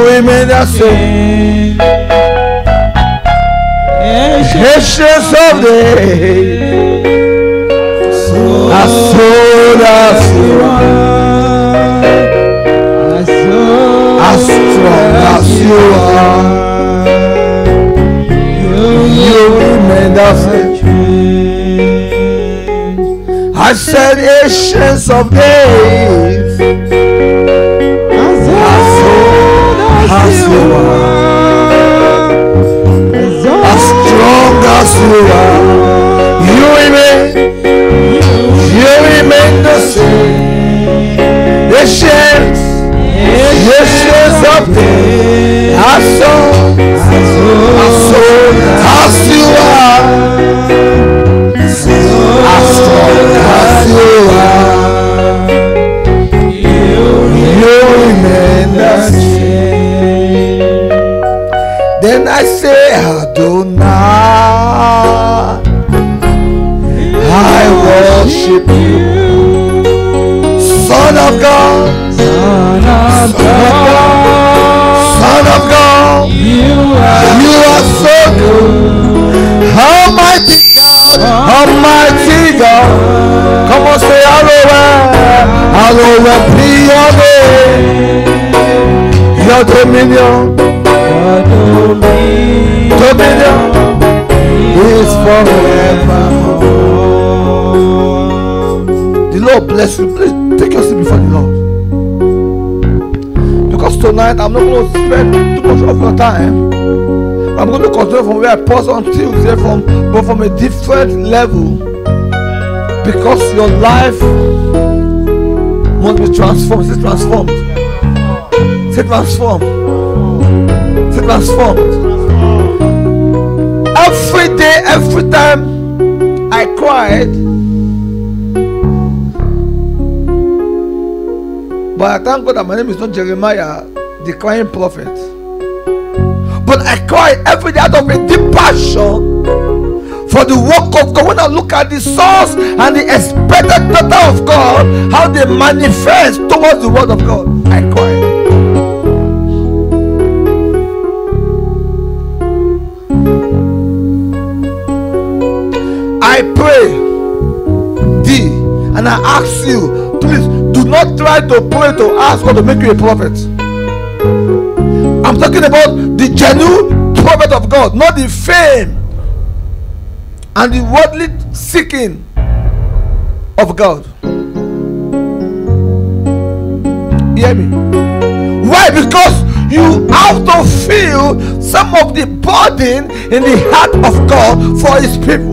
remain the same. Ancients of days, as old as you are, as strong as you are, you remain the same. I said, ancients of days, as old as you are, as strong as you are, you remain the same. Ancients of days, as old as you are, as strong as you are, you remain the same. Then I say, Adonai, I worship you, Son of God, Son of God, you are so good, Almighty God, Almighty God. Come on, say hallowed be your name, your dominion is forever. The Lord bless you. Please take your seat before the Lord. Because tonight I'm not going to spend too much of your time. I'm going to continue from where I paused on Tuesday, but from a different level. Because your life must be transformed. Say transformed. Say transformed. Say transformed. Every day, every time I cried, but I thank God that my name is not Jeremiah, the crying prophet. But I cry every day out of a deep passion for the work of God. When I look at the source and the expected daughter of God, how they manifest towards the word of God, I cry. I pray thee and I ask you, please do not try to pray to ask God to make you a prophet. I'm talking about the genuine prophet of God, not the fame and the worldly seeking of God. Hear me? Why? Because you have to feel some of the burden in the heart of God for his people.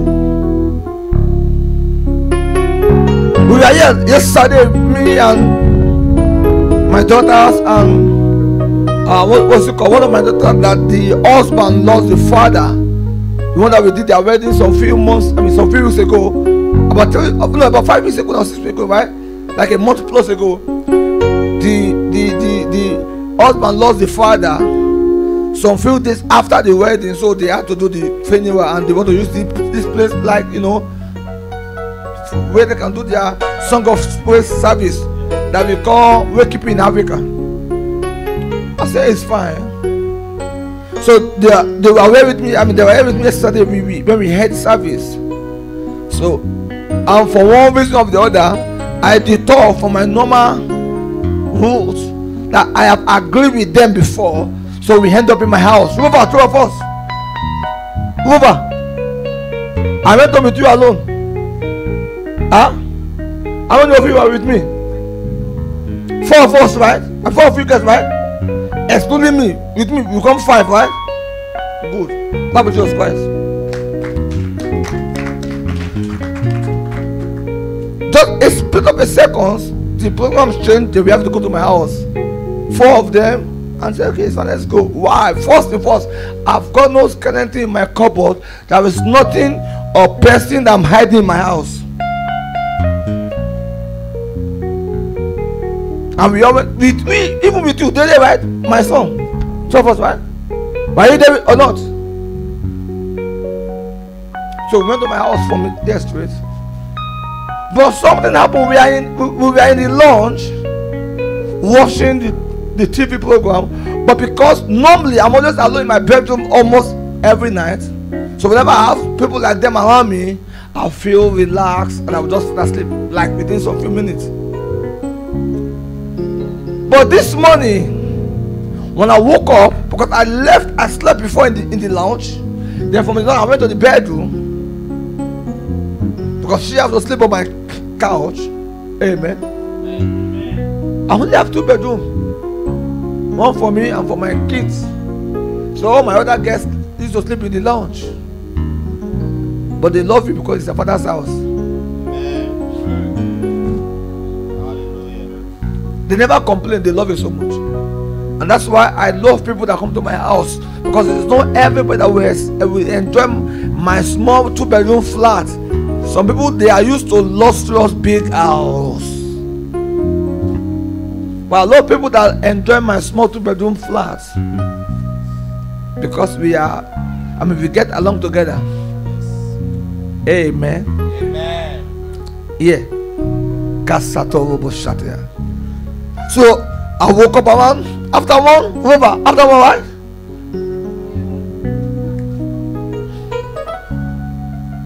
We were here yesterday, me and my daughters and what was it called? One of my daughters, that the husband lost the father. The one that we did their wedding some few weeks ago. About 5 weeks ago, or 6 weeks ago, right? Like a month plus ago. The husband lost the father some few days after the wedding, so they had to do the funeral, and they want to use this place, like, you know, where they can do their song of praise service that we call Wake Up in Africa. I said it's fine. So they were aware with me. They were here with me yesterday when we had service. So, and for one reason or the other, I detour from my normal rules that I have agreed with them before. So we end up in my house. Move over, two of us. Move over. I went up with you alone. Huh? How many of you are with me? 4 of us, right? And 4 of you guys, right? Excluding me. With me, we come 5, right? Good. Clap with Jesus Christ. Just a split of a second, the programs changed. We have to go to my house. 4 of them, and say, okay, so let's go. Why? First and first, I've got no skeleton in my cupboard. There is nothing or person that I'm hiding in my house. And we always, with me, even with you, they right? My son, 2 of us, right? Were you there or not? So we went to my house from there straight. But something happened. We were in the lounge watching the TV program. But because normally I'm always alone in my bedroom almost every night, so whenever I have people like them around me, I feel relaxed and I will just fall asleep like within some few minutes. But this morning, when I woke up, because I slept before in the lounge, then from the lounge I went to the bedroom because she has to sleep on my couch. Amen. I only have 2 bedrooms, one for me and for my kids. So all my other guests used to sleep in the lounge, but they love you because it's their father's house. They never complain. They love you so much. And that's why I love people that come to my house, because it's not everybody that will enjoy my small 2-bedroom flat. Some people, they are used to luxurious big house. But I love people that enjoy my small 2-bedroom flats, because we get along together. Amen. Amen. Yeah. So I woke up around after one, right?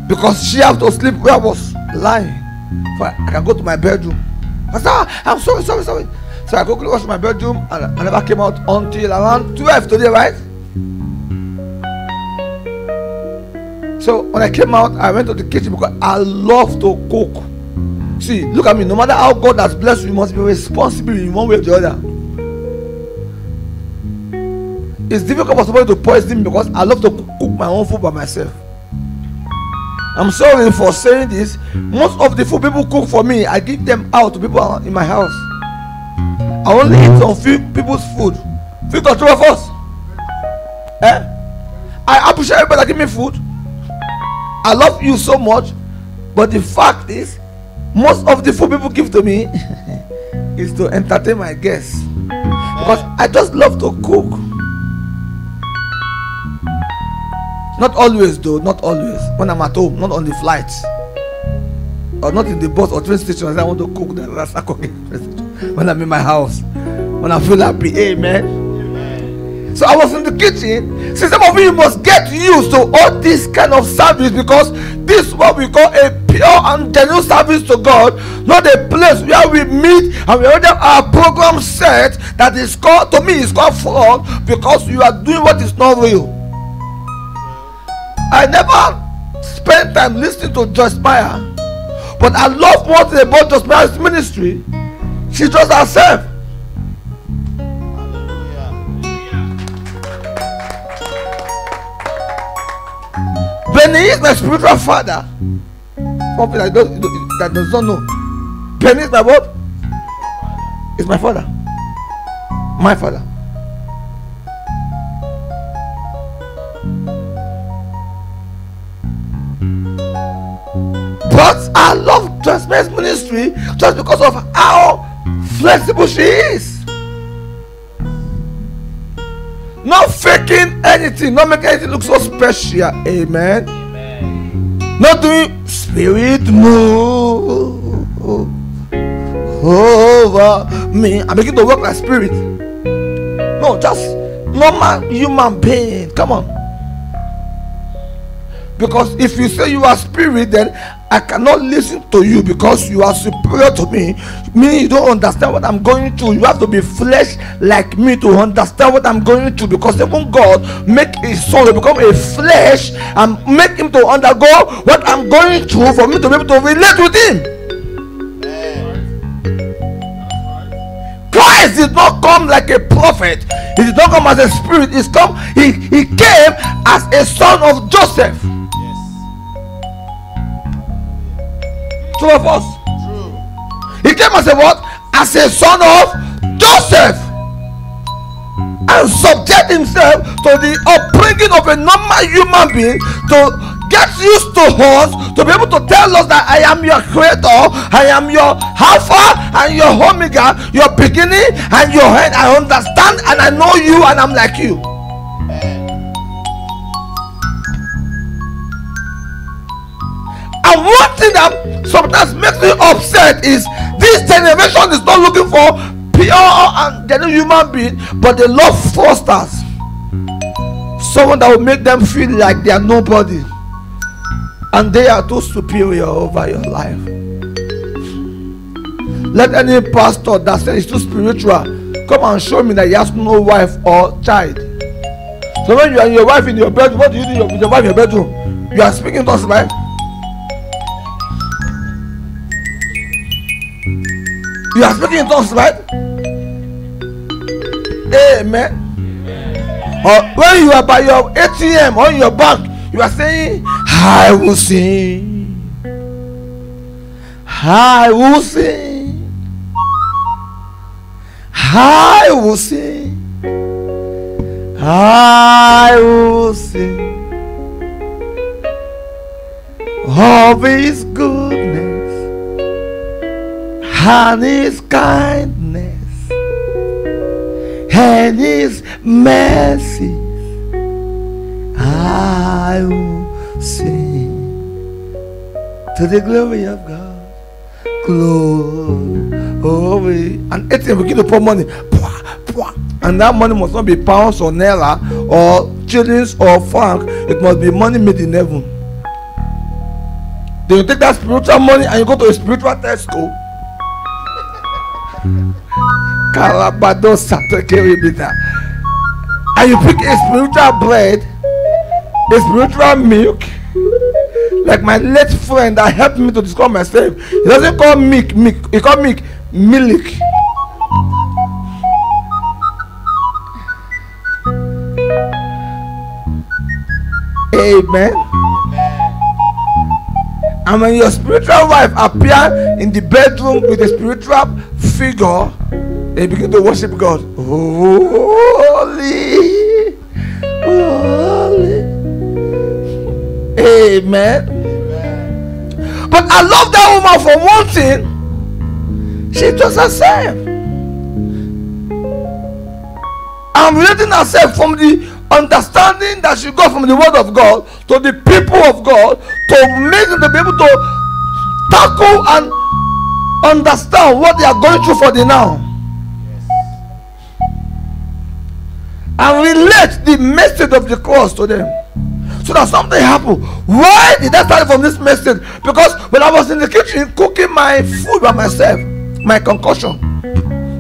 Because she had to sleep where I was lying. So I can go to my bedroom. I said, I'm sorry. So I quickly washed my bedroom and I never came out until around 12 today, right? So when I came out, I went to the kitchen because I love to cook. See, look at me. No matter how God has blessed you, you must be responsible in one way or the other. It's difficult for somebody to poison me because I love to cook my own food by myself. I'm sorry for saying this. Most of the food people cook for me, I give them out to people in my house. I only eat some few people's food. Few to 2 of us. I appreciate everybody that give me food. I love you so much. But the fact is, most of the food people give to me is to entertain my guests. Because I just love to cook. Not always though, not always. When I'm at home, not on the flights, or not in the bus or train station, I want to cook. That's not cooking. When I'm in my house, when I feel happy. Amen. So I was in the kitchen. See, some of you must get used to all this kind of service, because this is what we call a pure and genuine service to God, not a place where we meet and we already have our program set that is called, to me, it's called fraud, because you are doing what is not real. I never spent time listening to Joyce Meyer, but I love what about Joyce Meyer's ministry. She trusts herself. Benny is my spiritual father. Something that does not know. Benny is my what? Is my father. My father. But I love Joyce Meyer's ministry just because of how flexible she is. Not faking anything, not making anything look so special. Amen. Amen. Not doing spirit move over me. I'm making to work like spirit. No, just normal human being. Come on. Because if you say you are spirit, then I cannot listen to you because you are superior to me. Meaning you don't understand what I'm going through. You have to be flesh like me to understand what I'm going through. Because even God make his son to become a flesh and make him to undergo what I'm going through for me to be able to relate with him. Christ did not come like a prophet. He did not come as a spirit. He came as a son of Joseph. Two of us. True. He came as a what? As a son of Joseph, and subject himself to the upbringing of a normal human being, to get used to us, to be able to tell us that I am your creator, I am your Alpha and your Omega, your beginning and your end. I understand and I know you and I'm like you. And one thing that sometimes makes me upset is this generation is not looking for pure and they're not human being, but they love fraudsters. Someone that will make them feel like they are nobody, and they are too superior over your life. Let any pastor that says he's too spiritual come and show me that he has no wife or child. So when you are your wife in your bedroom, what do you do with your wife in your bedroom? You are speaking to us, right? You are speaking in tongues, right? Amen. Or when you are by your ATM or in your bank, you are saying, I will sing. I will sing. I will sing. I will sing of his goodness and his kindness and his mercy. I will sing to the glory of God. Glory. And ATM begin to pour money, and that money must not be pounds or naira or shillings or franc. It must be money made in heaven. Then you take that spiritual money and you go to a spiritual Tesco. And you pick a spiritual bread, a spiritual milk. Like my late friend that helped me to discover myself, he doesn't call milk, he call milk milk. Amen. And when your spiritual wife appear in the bedroom with a spiritual figure, they begin to worship God. Holy, holy. Amen. But I love that woman for one thing. She just herself. I'm relating herself from the understanding that she got from the word of God to the people of God, to make them to be able to tackle and understand what they are going through for the now, and relate the message of the cross to them, so that something happen. Why did I start from this message? Because when I was in the kitchen cooking my food by myself, my concoction,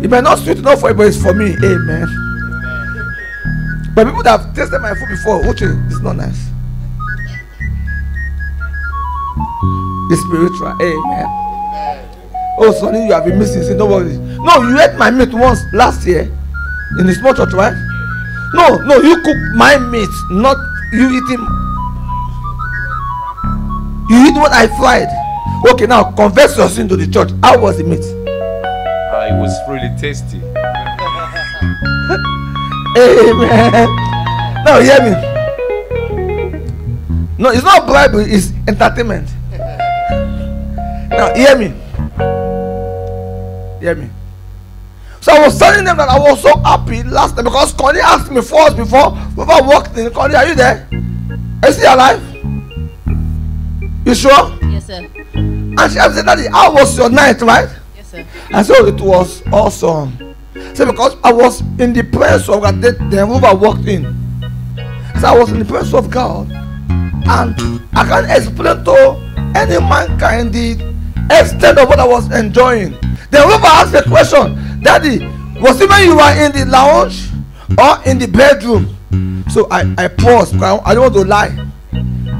it might not sweet enough for you, but it's for me. Amen. But people that have tasted my food before, it's not nice. The spiritual. Amen. Oh, Sonny, you have been missing. Don't worry. No, you ate my meat once last year in the small church, right? No, you cooked my meat, not you eating. You eat what I fried. Okay, now confess your sin to the church. How was the meat? It was really tasty. Amen. Now hear me. No, it's not bribery, it's entertainment. Now hear me. Hear me. So I was telling them that I was so happy last time because Connie asked me first before I walked in. Connie, are you there? Is he alive? You sure? Yes, sir. And she said, Daddy, how was your night, right? Yes, sir. And so it was awesome. So because I was in the presence of God, the room I walked in. So I was in the presence of God, and I can't explain to any mankind the extent of what I was enjoying. The room I asked the question, Daddy, was it when you were in the lounge or in the bedroom? So I paused because I don't want to lie.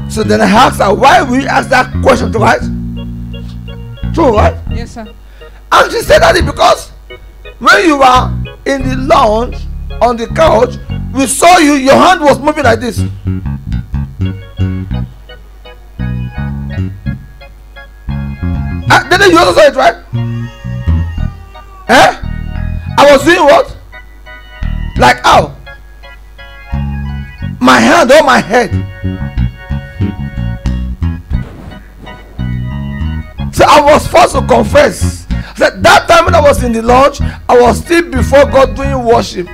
So then I asked her, why will you ask that question, right? True, right? Yes, sir. And she said, Daddy, because when you were in the lounge on the couch, we saw you, your hand was moving like this. Didn't you also saw it, right? I was doing what? Like how? My hand on my head. So I was forced to confess that that time when I was in the lounge, I was still before God doing worship.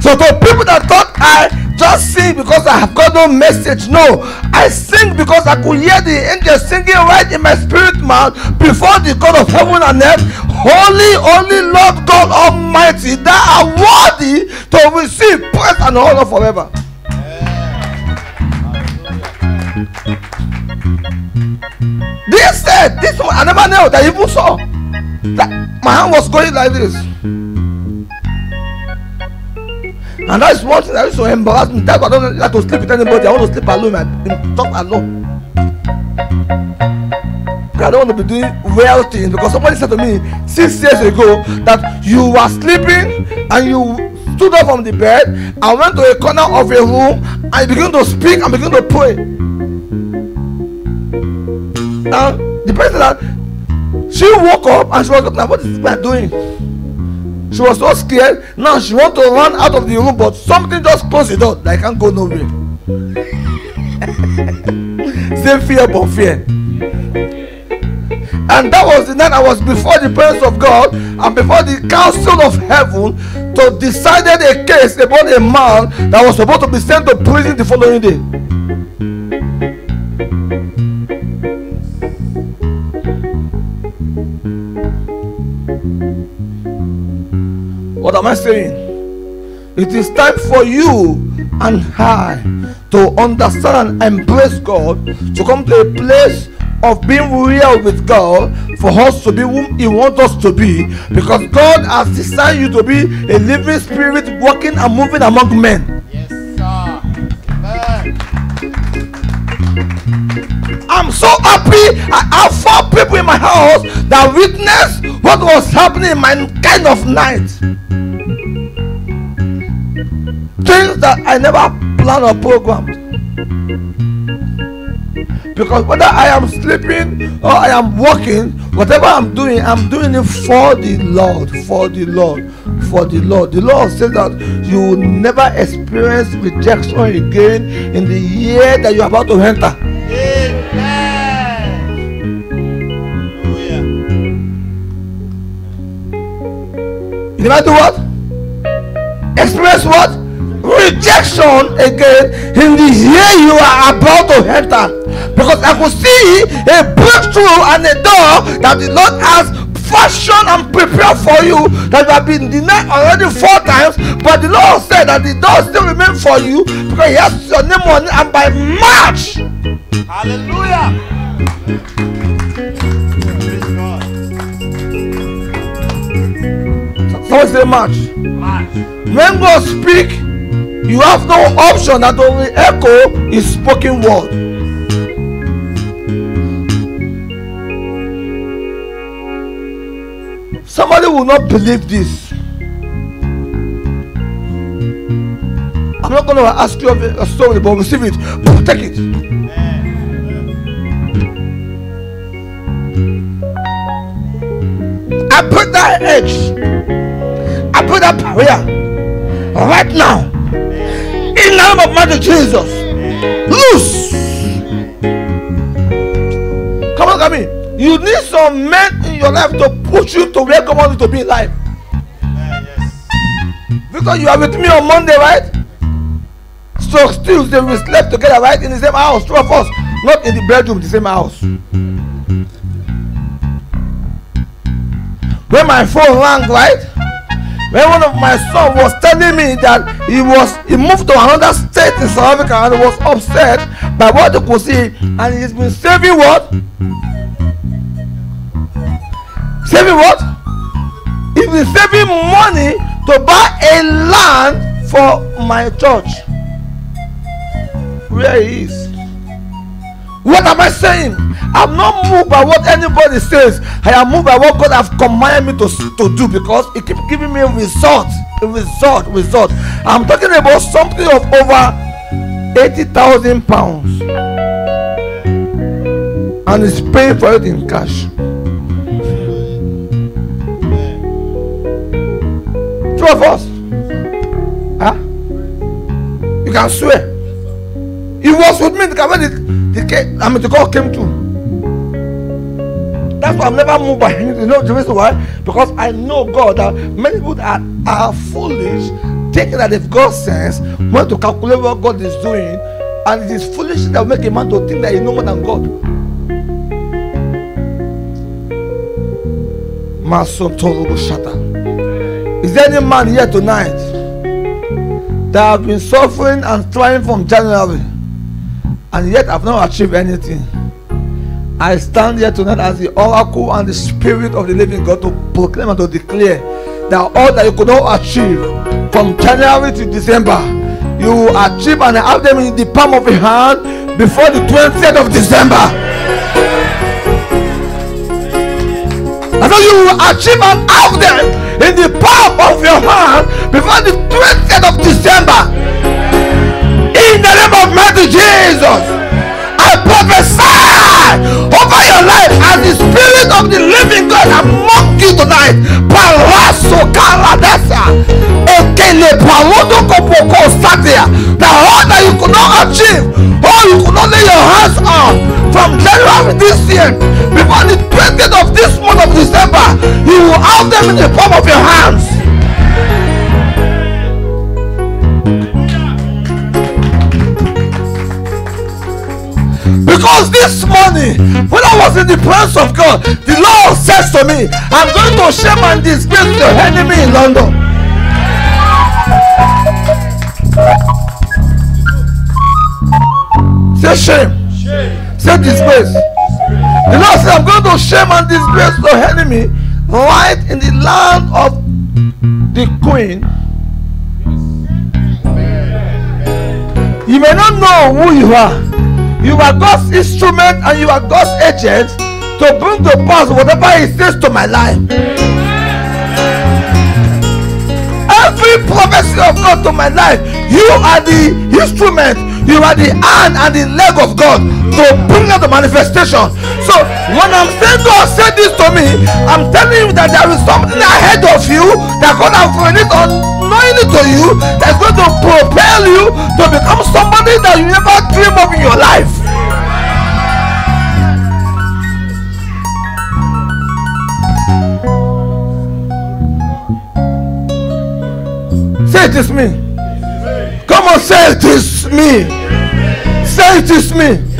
So to people that thought I just sing because I have got no message. No, I sing because I could hear the angels singing right in my spirit man before the God of heaven and earth. Holy, holy Lord God Almighty, that are worthy to receive praise and honor forever. This one I never knew that I even saw that my hand was going like this. And that's one thing that used to embarrass me. That's why I don't like to sleep with anybody. I want to sleep alone and talk alone. I don't want to be doing real things, because somebody said to me 6 years ago that you were sleeping and you stood up from the bed and went to a corner of a room and you began to speak and began to pray. Now the person that she woke up and she was looking at what is this man doing. She was so scared. Now she wants to run out of the room, but something just closed the door. I can't go nowhere. Same fear but fear. And that was the night I was before the presence of God and before the council of heaven to decide a case about a man that was supposed to be sent to prison the following day. What am I saying? It is time for you and I to understand and embrace God, to come to a place of being real with God, for us to be whom He wants us to be, because God has designed you to be a living spirit walking and moving among men. Yes, sir. Amen. I'm so happy I have 4 people in my house that witnessed what was happening in my kind of night. Things that I never planned or programmed. Because whether I am sleeping or I am walking, whatever I'm doing it for the Lord, for the Lord, for the Lord. The Lord says that you will never experience rejection again in the year that you are about to enter. Amen. You never do what? Experience what? Rejection again in the year you are about to enter. Because I could see a breakthrough and a door that the Lord has fashioned and prepared for you, that you have been denied already 4 times, but the Lord said that the door still remains for you because He has your name on it, and by March. Hallelujah. Praise God. Someone say March. March. When God speak, you have no option that only echo His spoken word. Somebody will not believe this. I'm not going to ask you a story, but receive it. Take it. I put that edge. I put that barrier right now. In the name of Master Jesus. Loose. Come on, come in. You need some men in your life to push you to where God wants you to be in life. Yes. Because you are with me on Monday, right? So Tuesday we slept together, right? In the same house, 2 of us. Not in the bedroom, the same house. When my phone rang, right? When one of my sons was telling me that he moved to another state in South Africa and was upset by what he could see, and he's been saving what? Saving what? He's been saving money to buy a land for my church. Where he is. What am I saying? I'm not moved by what anybody says. I am moved by what God has commanded me to do, because it keeps giving me a result. I'm talking about something of over 80,000 pounds, and it's paying for it in cash. 2 of us. Huh? You can swear. He was with me when the call came to. That's why I'm never moved by anything. You know the reason why? Because I know God that many people are foolish thinking that if God sense, want to calculate what God is doing, and it is foolish that will make a man to think that he knows more than God. Is there any man here tonight that have been suffering and trying from January and yet have not achieved anything? I stand here tonight as the oracle and the spirit of the living God to proclaim and to declare that all that you could not achieve from January to December, you will achieve and have them in the palm of your hand before the 20th of December. I know you will achieve and have them in the palm of your hand before the 20th of December. In the name of mighty Jesus, I prophesy over your life as the spirit of the living God among you tonight. Paraso Kaladasa, Ekele Parodo Kopoko Satia. That all that you could not achieve, all you could not lay your hands on from January this year, before the 20th of this month of December, you will have them in the palm of your hands. Because this morning, when I was in the presence of God, the Lord says to me, I'm going to shame and disgrace your enemy in London. Say shame. Say disgrace. The Lord said, I'm going to shame and disgrace your enemy right in the land of the Queen. You may not know who you are. You are God's instrument and you are God's agent to bring to pass whatever He says to my life. Every prophecy of God to my life, you are the instrument, you are the hand and the leg of God to bring out the manifestation. So when I'm saying God said this to me, I'm telling you that there is something ahead of you that God has released unknowingly to you that's going to propel you to become somebody that you never dream of in your life. Say it is me. Come on, say it is me. Say it is me.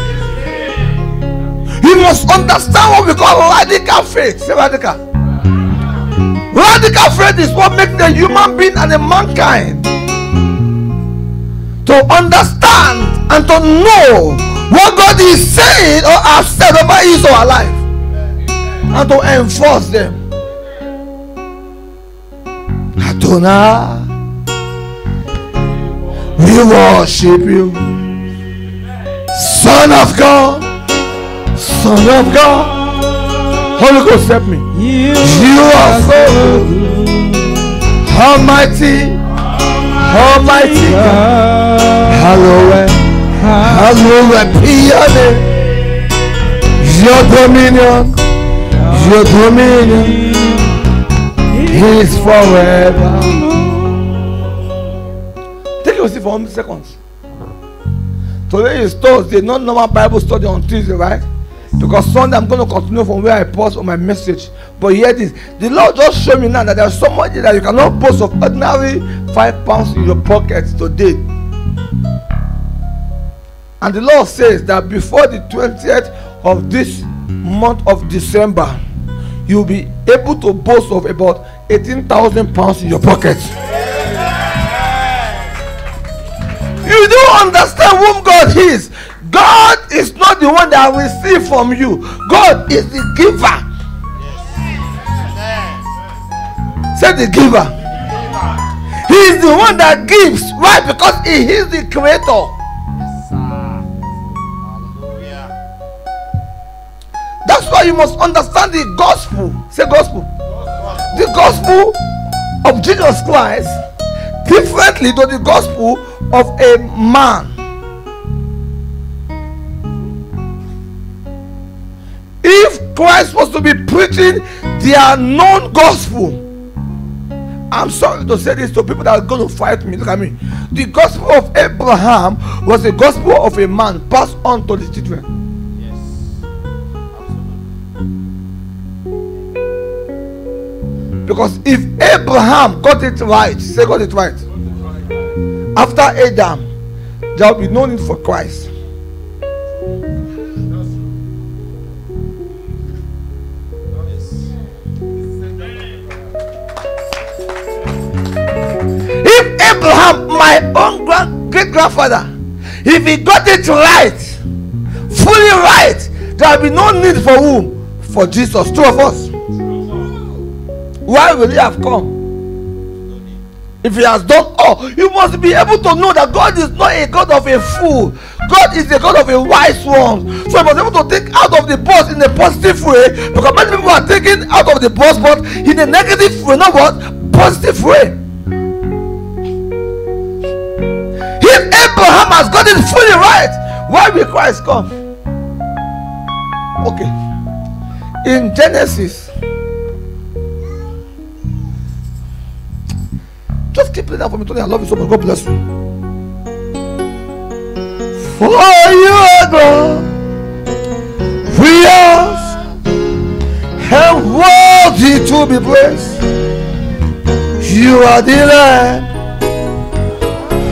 You must understand what we call radical faith. Say radical. Radical faith is what makes the human being and the mankind to understand and to know what God is saying or has said over his or her life, and to enforce them. Adonai, we worship you, Son of God, Son of God. Holy Ghost, help me. You are so good, Almighty, Almighty God. Hallowed, hallowed be your name. Your dominion is forever. Take your seat for 1 second. Today is Thursday, not normal Bible study on Tuesday, right? Because Sunday I'm going to continue from where I paused on my message. But here it is. The Lord just showed me now that there's so much that you cannot post of ordinary £5 in your pocket today. And the Lord says that before the 20th of this month of December, you'll be able to boast of about £18,000 in your pocket. You don't understand whom God is. God is not the one that will receive from you. God is the giver. Say the giver. He is the one that gives. Why? Because he is the creator. That's why you must understand the gospel. Say gospel. The gospel of Jesus Christ differently to the gospel of a man. If Christ was to be preaching the unknown gospel, I'm sorry to say this to people that are going to fight me. Look at me. The gospel of Abraham was the gospel of a man passed on to the children. Yes. Absolutely. Because if Abraham got it right, say got it right. After Adam, there will be no need for Christ. If Abraham, my own great grandfather, if he got it right, fully right, there will be no need for whom? For Jesus. Two of us. Why will he have come? If he has done all, you must be able to know that God is not a God of a fool. God is a God of a wise one. So you must be able to take out of the bus in a positive way, because many people are taking out of the bus but in a negative way, not what? Positive way. If Abraham has got it fully right, why will Christ come? Okay. In Genesis, just keep it down for me, Tony. I love you so much. God bless you. For you are God, we are and worthy to be praised. You are the Lamb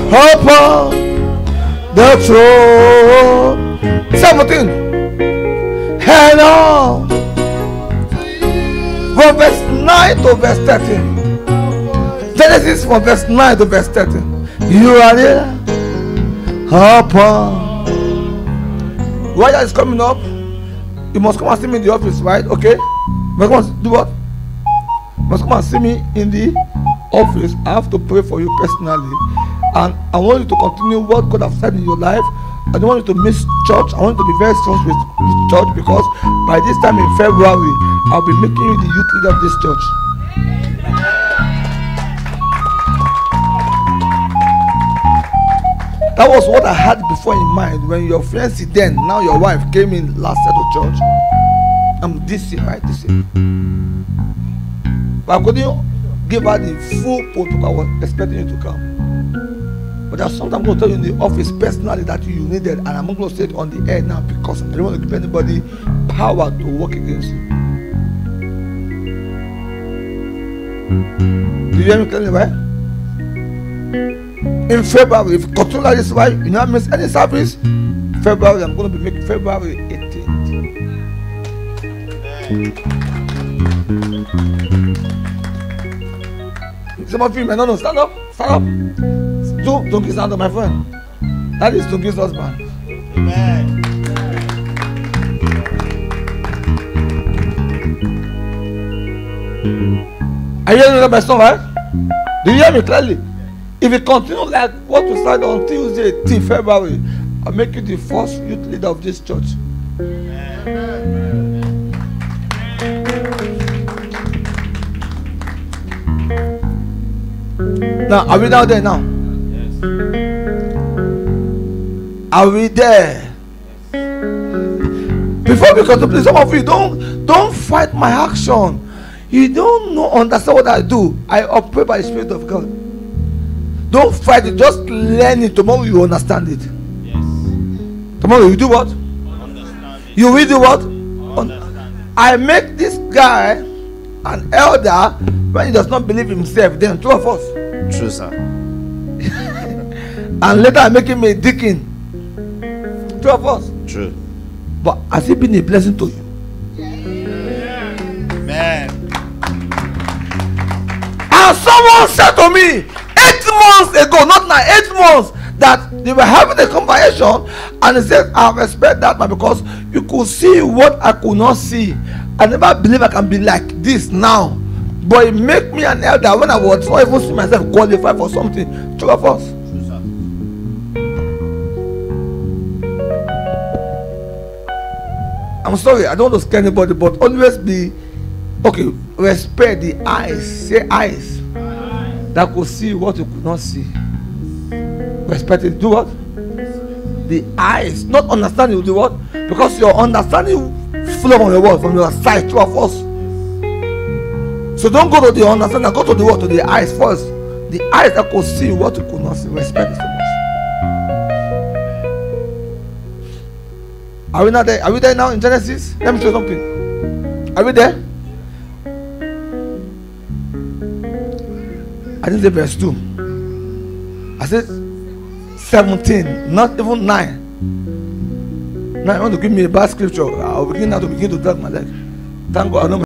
upon the throne. 17 and on from verse 9 to verse 13. Genesis from verse 9 to verse 13. You are there upon. While that is coming up, you must come and see me in the office, right? Okay? You must come and do what? You must come and see me in the office. I have to pray for you personally, and I want you to continue what God has said in your life. I don't want you to miss church. I want you to be very strong with church, because by this time in February, I'll be making you the youth leader of this church. That was what I had before in mind when your fiancé then, now your wife, came in last year to church. I'm this year, right? This year. But I couldn't give her the full protocol I was expecting you to come. But there's something I'm going to tell you in the office personally that you needed, and I'm not going to say it on the air now because I don't want to give anybody power to work against you. Do you hear me clearly, right? In February, if you continue like this, right, you never miss any service. February, I'm going to be making February 18th. Some of you may not know. Stand up. Stand up. Don't kiss stand up, my friend. That is Tunki's husband. Amen. Are you hearing my song, right? Do you hear me clearly? If you continue like what we started on Tuesday, till February, I'll make you the first youth leader of this church. Now, are we down there now? Yes. Are we there? Before we continue, please, some of you don't fight my action. You don't know, understand what I do. I operate by the Spirit of God. Don't fight it, just learn it. Tomorrow you understand it. Yes. Tomorrow you do what? Understand it. You will do what? Understand it. I make this guy an elder when he does not believe himself. Then two of us. True, sir. And later I make him a deacon. Two of us. True. But has it been a blessing to you? Amen. And someone said to me 8 months ago, not now, 8 months, that they were having a conversation, and he said, I respect that man, because you could see what I could not see. I never believe I can be like this now, but it make me an elder when I was not even see myself qualified for something. Two of us. True, sir. I'm sorry, I don't want to scare anybody, but always be okay. Respect the eyes. Say eyes that could see what you could not see. Respect it. Do what? The eyes, not understanding. You do what? Because your understanding flow from the word, from your side. Two of us. So don't go to the understanding. Go to the word, to the eyes first. The eyes that could see what you could not see. Respect it so much. Are we not there? Are we there now in Genesis? Let me show you something. Are we there? I didn't say verse 2. I said 17, not even 9. Now you want to give me a bad scripture, I'll begin now to drag my leg. Thank God I know